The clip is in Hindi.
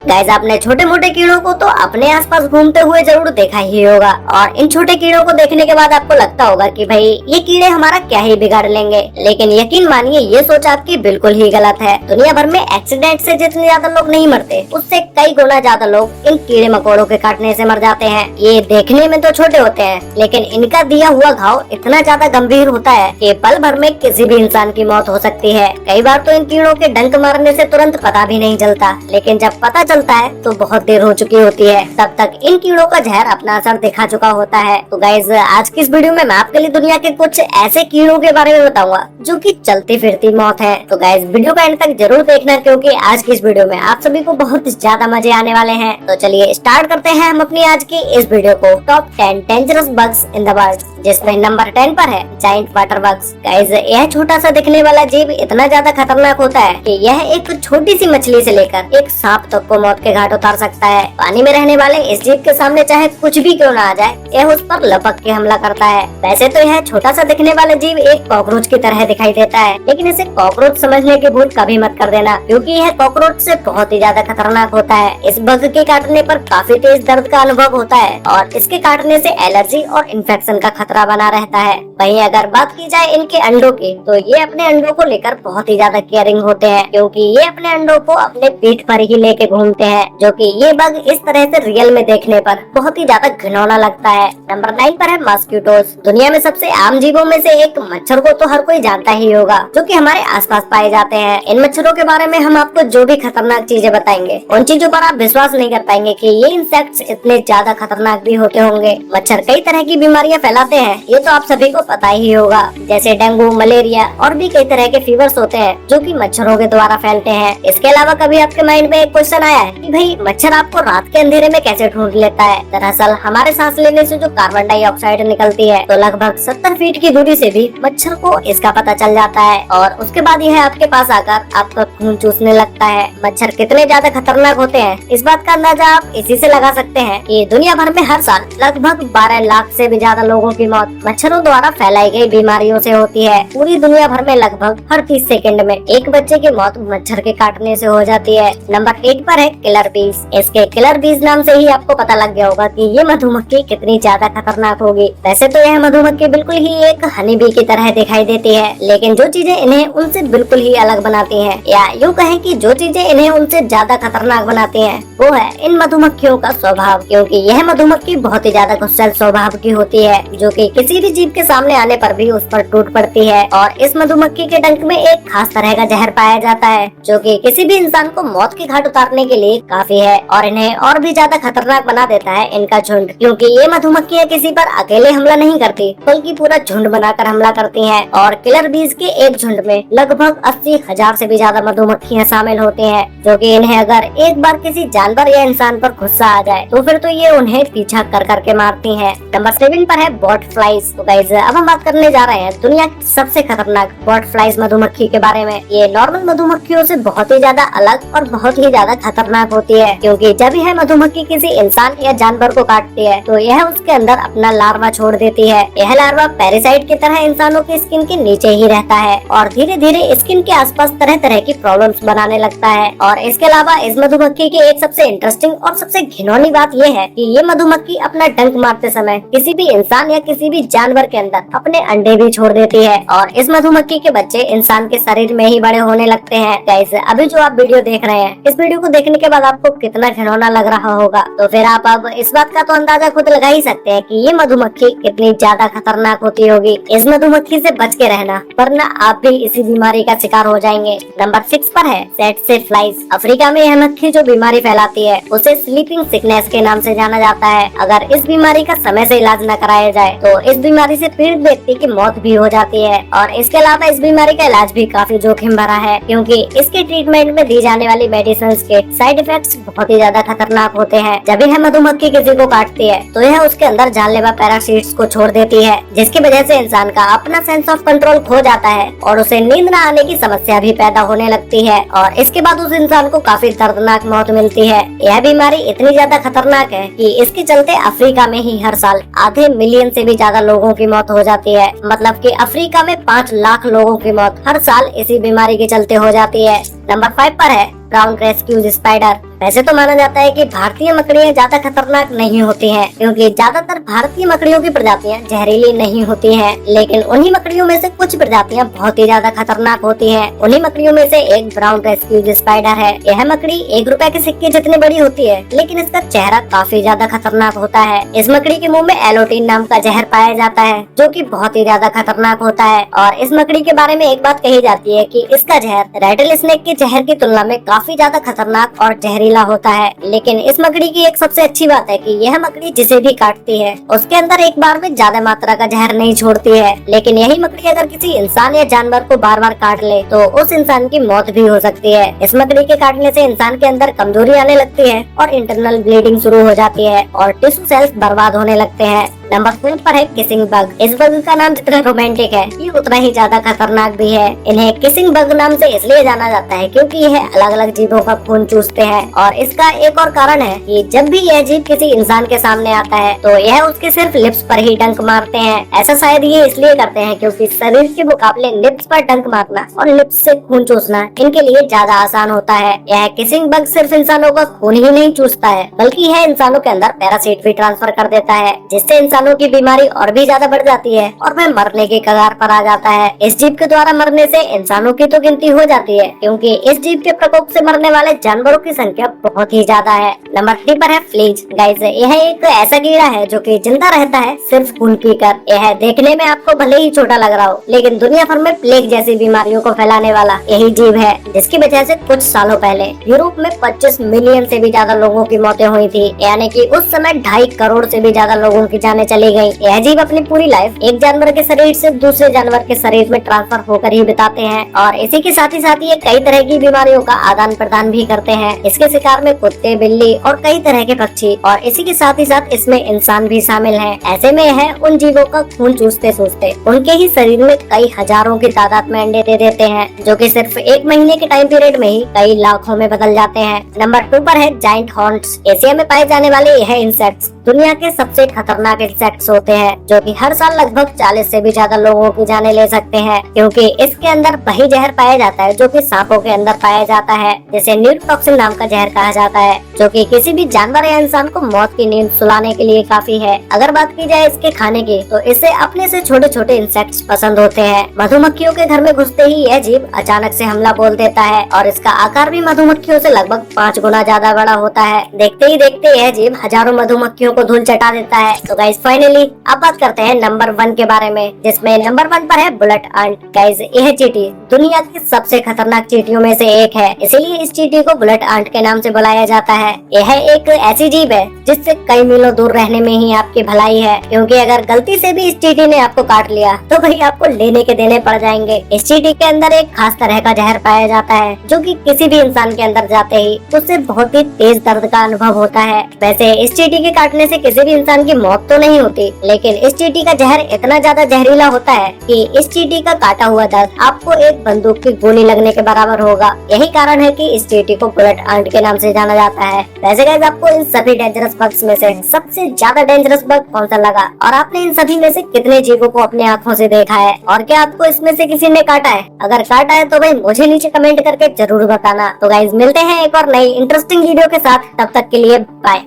गाइस आपने छोटे मोटे कीड़ों को तो अपने आसपास घूमते हुए जरूर देखा ही होगा और इन छोटे कीड़ों को देखने के बाद आपको लगता होगा कि भाई ये कीड़े हमारा क्या ही बिगाड़ लेंगे, लेकिन यकीन मानिए ये सोच आपकी बिल्कुल ही गलत है। दुनिया भर में एक्सीडेंट से जितने ज्यादा लोग नहीं मरते उससे कई गुना ज्यादा लोग इन कीड़े मकोड़ों के काटने से मर जाते हैं। ये देखने में तो छोटे होते हैं लेकिन इनका दिया हुआ घाव इतना ज्यादा गंभीर होता है कि पल भर में किसी भी इंसान की मौत हो सकती है। कई बार तो इन कीड़ों के डंक मारने से तुरंत पता भी नहीं चलता, लेकिन जब पता चलता है तो बहुत देर हो चुकी होती है। तब तक इन कीड़ों का जहर अपना असर दिखा चुका होता है। तो गाइज आज की इस वीडियो में मैं आपके लिए दुनिया के कुछ ऐसे कीड़ों के बारे में बताऊंगा जो कि चलती फिरती मौत है। तो गाइज वीडियो का एंड तक जरूर देखना क्योंकि आज की इस वीडियो में आप सभी को बहुत ज्यादा मजे आने वाले हैं। तो चलिए स्टार्ट करते हैं हम अपनी आज की इस वीडियो को। Top 10 dangerous bugs in the world, जिसमें नंबर 10 पर है जायंट वाटर बग्स। गाइज यह छोटा सा दिखने वाला जीव इतना ज्यादा खतरनाक होता है कि यह एक छोटी सी मछली से लेकर एक सांप तक को मौत के घाट उतार सकता है। पानी में रहने वाले इस जीव के सामने चाहे कुछ भी क्यों ना आ जाए, यह उस पर लपक के हमला करता है। वैसे तो यह छोटा सा दिखने वाला जीव एक कॉकरोच की तरह दिखाई देता है, लेकिन इसे कॉकरोच समझने की भूल कभी मत कर देना क्योंकि यह कॉकरोच से बहुत ही ज्यादा खतरनाक होता है। इस बग के काटने पर काफी तेज दर्द का अनुभव होता है और इसके काटने से एलर्जी और इन्फेक्शन का खतरा बना रहता है। वहीं अगर बात की जाए इनके अंडों की, तो ये अपने अंडों को लेकर बहुत ही ज्यादा केयरिंग होते हैं क्योंकि ये अपने अंडों को अपने पीठ पर ही लेके घूमते हैं, जो कि ये बग इस तरह से रियल में देखने पर बहुत ही ज्यादा घिनौना लगता है। नंबर 9 पर है मॉस्किटोस। दुनिया में सबसे आम जीवों में से एक मच्छर को तो हर कोई जानता ही होगा, जो कि हमारे आसपास पाए जाते हैं। इन मच्छरों के बारे में हम आपको जो भी खतरनाक चीजें बताएंगे उन चीजों पर आप विश्वास नहीं कर पाएंगे कि ये इंसेक्ट्स इतने ज्यादा खतरनाक भी होते होंगे। मच्छर कई तरह की बीमारियां फैलाते हैं, ये तो आप सभी को पता ही होगा, जैसे डेंगू, मलेरिया और भी कई तरह के फीवर्स होते हैं जो कि मच्छरों के द्वारा फैलते हैं। इसके अलावा कभी आपके माइंड में एक क्वेश्चन आया है कि भाई मच्छर आपको रात के अंधेरे में कैसे ढूंढ लेता है? दरअसल हमारे सांस लेने से जो कार्बन डाइऑक्साइड निकलती है, तो लगभग 70 फीट की दूरी से भी मच्छर को इसका पता चल जाता है और उसके बाद यह आपके पास आकर आपका खून चूसने लगता है। मच्छर कितने ज्यादा खतरनाक होते हैं इस बात का अंदाजा आप इसी से लगा सकते हैं कि दुनिया भर में हर साल लगभग 12 लाख से भी ज्यादा लोगों की मौत मच्छरों द्वारा फैलाई गई बीमारियों से होती है। पूरी दुनिया भर में लगभग हर 30 सेकंड में एक बच्चे की मौत मच्छर के काटने से हो जाती है। नंबर 8 पर है किलर बीज। इसके किलर बीज नाम से ही आपको पता लग गया होगा कि ये मधुमक्खी कितनी ज्यादा खतरनाक होगी। वैसे तो यह मधुमक्खी बिल्कुल ही एक हनी बी की तरह दिखाई देती है, लेकिन जो चीजें इन्हें उनसे बिल्कुल ही अलग बनाती हैं, या यूँ कहें कि जो चीजें इन्हें उनसे ज्यादा खतरनाक बनाती हैं, वो है इन मधुमक्खियों का स्वभाव। क्योंकि यह मधुमक्खी बहुत ही ज्यादा गुस्सैल स्वभाव की होती है, जो कि किसी भी जीव के सामने आने पर भी उस पर टूट पड़ती है। और इस मधुमक्खी के डंक में एक खास तरह का जहर पाया जाता है जो कि किसी भी इंसान को मौत के घाट उतारने के लिए काफी है और इन्हें और भी ज्यादा खतरनाक बना देता है इनका झुंड। क्योंकि ये मधुमक्खियाँ किसी पर अकेले हमला नहीं करती बल्कि पूरा झुंड बनाकर हमला करती हैं। और किलर बीज के एक झुंड में लगभग 80,000 से भी ज्यादा मधुमक्खियाँ शामिल होती हैं, जो कि इन्हें अगर एक बार किसी जानवर या इंसान पर गुस्सा आ जाए तो फिर तो ये उन्हें पीछा कर करके मारती हैं। नंबर 7 पर है बॉट फ्लाइज। तो गाइस अब हम बात करने जा रहे हैं दुनिया की सबसे खतरनाक बॉट फ्लाइज मधुमक्खी के बारे में। ये नॉर्मल मधुमक्खियों से बहुत ही ज्यादा अलग और बहुत ही ज्यादा खतरनाक होती है क्योंकि जब यह मधुमक्खी किसी इंसान या जानवर को काटती है तो यह उसके अंदर अपना लार्वा छोड़ देती है। यह लार्वा पैरासाइट की तरह इंसानों की स्किन के नीचे ही रहता है और धीरे धीरे स्किन के आसपास तरह तरह की प्रॉब्लम्स बनाने लगता है। और इसके अलावा इस मधुमक्खी की एक सबसे इंटरेस्टिंग और सबसे घिनौनी बात यह है कि ये मधुमक्खी अपना डंक मारते समय किसी भी इंसान या किसी भी जानवर के अंदर अपने अंडे भी छोड़ देती है और इस मधुमक्खी के बच्चे इंसान के शरीर में ही बड़े होने लगते हैं। गाइस अभी जो आप वीडियो देख रहे हैं, इस वीडियो को देखने के बाद आपको कितना घिनौना लग रहा होगा, तो फिर आप अब इस बात का तो अंदाजा खुद लगा ही सकते हैं कि ये मधुमक्खी कितनी ज्यादा खतरनाक होती होगी। इस मधुमक्खी से बच के रहना वरना आप भी इसी बीमारी का शिकार हो जाएंगे। नंबर 6 पर है सेट्से फ्लाइज। अफ्रीका में यह मक्खी जो बीमारी फैलाती है उसे स्लीपिंग सिकनेस के नाम से जाना जाता है। अगर इस बीमारी का समय से इलाज न कराया जाए तो इस बीमारी से पीड़ित व्यक्ति की मौत भी हो जाती है। और इसके अलावा इस बीमारी का इलाज भी काफी जोखिम भरा है क्योंकि इसके ट्रीटमेंट में दी जाने वाली मेडिसिन के साइड इफेक्ट्स बहुत ही ज्यादा खतरनाक होते हैं। जब यह मधुमक्खी किसी को काटती है तो यह उसके अंदर जानलेवा पैरासाइट्स को छोड़ देती है, जिसकी वजह से इंसान का अपना सेंस ऑफ कंट्रोल खो जाता है और उसे नींद न आने की समस्या भी पैदा होने लगती है और इसके बाद उस इंसान को काफी दर्दनाक मौत मिलती है। यह बीमारी इतनी ज्यादा खतरनाक है कि इसके चलते अफ्रीका में ही हर साल आधे मिलियन से भी ज्यादा लोगों की मौत हो जाती है। मतलब कि अफ्रीका में 5 लाख लोगों की मौत हर साल इसी बीमारी के चलते हो जाती है। नंबर 5 पर है ब्राउन रेस्क्यूज स्पाइडर। वैसे तो माना जाता है कि भारतीय मकड़ियाँ ज्यादा खतरनाक नहीं होती हैं, क्योंकि ज्यादातर भारतीय मकड़ियों की प्रजातियाँ जहरीली नहीं होती हैं, लेकिन उन्हीं मकड़ियों में से कुछ प्रजातियाँ बहुत ही ज्यादा खतरनाक होती हैं। उन्हीं मकड़ियों में से एक ब्राउन रेस्क्यूज स्पाइडर है। यह मकड़ी 1 रुपए के सिक्के जितनी बड़ी होती है, लेकिन इसका चेहरा काफी ज्यादा खतरनाक होता है। इस मकड़ी के मुंह में एलोटीन नाम का जहर पाया जाता है, जो कि बहुत ही ज्यादा खतरनाक होता है। और इस मकड़ी के बारे में एक बात कही जाती है कि इसका जहर रेटल स्नेक के जहर की तुलना में काफी ज्यादा खतरनाक और जहरीला होता है। लेकिन इस मकड़ी की एक सबसे अच्छी बात है कि यह मकड़ी जिसे भी काटती है उसके अंदर एक बार में ज्यादा मात्रा का जहर नहीं छोड़ती है। लेकिन यही मकड़ी अगर किसी इंसान या जानवर को बार बार काट ले तो उस इंसान की मौत भी हो सकती है। इस मकड़ी के काटने से इंसान के अंदर कमजोरी आने लगती है और इंटरनल ब्लीडिंग शुरू हो जाती है और टिश्यू सेल्स बर्बाद होने लगते हैं। नंबर 4 पर है किसिंग बग। इस बग का नाम जितना रोमांटिक है, ये उतना ही ज्यादा खतरनाक भी है। इन्हें किसिंग बग नाम से इसलिए जाना जाता है क्योंकि यह अलग अलग जीवों का खून चूसते हैं। और इसका एक और कारण है कि जब भी यह जीव किसी इंसान के सामने आता है तो यह उसके सिर्फ लिप्स पर ही डंक मारते हैं। ऐसा शायद ये इसलिए करते हैं क्योंकि शरीर के मुकाबले लिप्स पर डंक मारना और लिप्स से खून चूसना इनके लिए ज्यादा आसान होता है। यह किसिंग बग सिर्फ इंसानों का खून ही नहीं चूसता है, बल्कि यह इंसानों के अंदर पैरासाइट भी ट्रांसफर कर देता है, जिससे इंसानों की बीमारी और भी ज्यादा बढ़ जाती है और वह मरने के कगार पर आ जाता है। इस जीव के द्वारा मरने से इंसानों की तो गिनती हो जाती है, क्योंकि इस जीव के प्रकोप से मरने वाले जानवरों की संख्या बहुत ही ज्यादा है। नंबर 3 पर है फ्लीज। गाइस, यह एक ऐसा कीड़ा है जो कि जिंदा रहता है सिर्फ खून पीकर। यह देखने में आपको भले ही छोटा लग रहा हो, लेकिन दुनिया भर में प्लेग जैसी बीमारियों को फैलाने वाला यही जीव है, जिसकी वजह से कुछ सालों पहले यूरोप में 25 मिलियन से भी ज्यादा लोगों की मौतें हुई थी। यानी कि उस समय 2.5 करोड़ से भी ज्यादा लोगों की जानें चली गयी। यह जीव अपनी पूरी लाइफ एक जानवर के शरीर से दूसरे जानवर के शरीर में ट्रांसफर होकर ही बिताते हैं और इसी के साथ ही ये कई तरह की बीमारियों का आदान प्रदान भी करते हैं। इसके शिकार में कुत्ते, बिल्ली और कई तरह के पक्षी और इसी के साथ ही साथ इसमें इंसान भी शामिल हैं। ऐसे में यह उन जीवों का खून चूसते चूसते उनके ही शरीर में कई हजारों की तादाद में अंडे दे देते हैं, जो कि सिर्फ 1 महीने के टाइम पीरियड में ही कई लाखों में बदल जाते हैं। नंबर 2 पर है जायंट हॉर्न्स। एशिया में पाए जाने वाले यह इंसेक्ट्स दुनिया के सबसे खतरनाक इंसेक्ट्स होते हैं, जो कि हर साल लगभग 40 से भी ज्यादा लोगों की जानें ले सकते हैं, क्योंकि इसके अंदर वही जहर पाया जाता है जो कि सांपों के अंदर पाया जाता है, जिसे न्यूरोटॉक्सिन नाम का जहर कहा जाता है, जो कि किसी भी जानवर या इंसान को मौत की नींद सुलाने के लिए काफी है। अगर बात की जाए इसके खाने की, तो इसे अपने से छोटे छोटे इंसेक्ट्स पसंद होते हैं। मधुमक्खियों के घर में घुसते ही यह जीव अचानक से हमला बोल देता है और इसका आकार भी मधुमक्खियों से लगभग 5 गुना ज्यादा बड़ा होता है। देखते ही देखते यह जीव हजारों मधुमक्खियों को धूल चटा देता है। तो गाइस, फाइनली अब बात करते हैं नंबर 1 के बारे में, जिसमें नंबर 1 पर है बुलेट आंट। गाइस, यह चींटी दुनिया की सबसे खतरनाक चींटियों में से एक है, इसीलिए इस चींटी को बुलेट आंट के नाम से बुलाया जाता है। यह एक ऐसी जीव है जिससे कई मीलों दूर रहने में ही आपकी भलाई है, क्योंकि अगर गलती से भी इस चींटी ने आपको काट लिया तो वही आपको लेने के देने पड़ जाएंगे। इस चींटी के अंदर एक खास तरह का जहर पाया जाता है, जो कि किसी भी इंसान के अंदर जाते ही उससे बहुत ही तेज दर्द का अनुभव होता है। वैसे इस चींटी के काटने से किसी भी इंसान की मौत तो नहीं होती, लेकिन इस चींटी का जहर इतना ज्यादा जहरीला होता है कि इस चींटी का काटा हुआ दर्द आपको एक बंदूक की गोली लगने के बराबर होगा। यही कारण है कि इस चींटी को बुलेट आंट के नाम से जाना जाता है। वैसे गाइस, आपको इन सभी डेंजरस बग्स में से सबसे ज्यादा डेंजरस बग कौन सा लगा, और आपने इन सभी में से कितने जीवों को अपने आँखों से देखा है, और क्या आपको इसमें से किसी ने काटा है? अगर काटा है तो भाई मुझे नीचे कमेंट करके जरूर बताना। तो गाइस, मिलते हैं एक और नई इंटरेस्टिंग वीडियो के साथ, तब तक के लिए बाय।